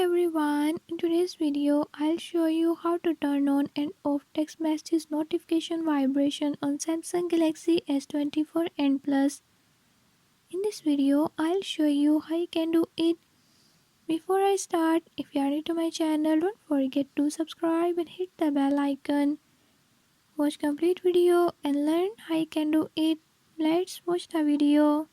everyone, in today's video I'll show you how to turn on and off text message notification vibration on Samsung Galaxy S24 and Plus. In this video I'll show you how you can do it. Before I start, if you are new to my channel, don't forget to subscribe and hit the bell icon. Watch complete video and learn how you can do it. Let's watch the video.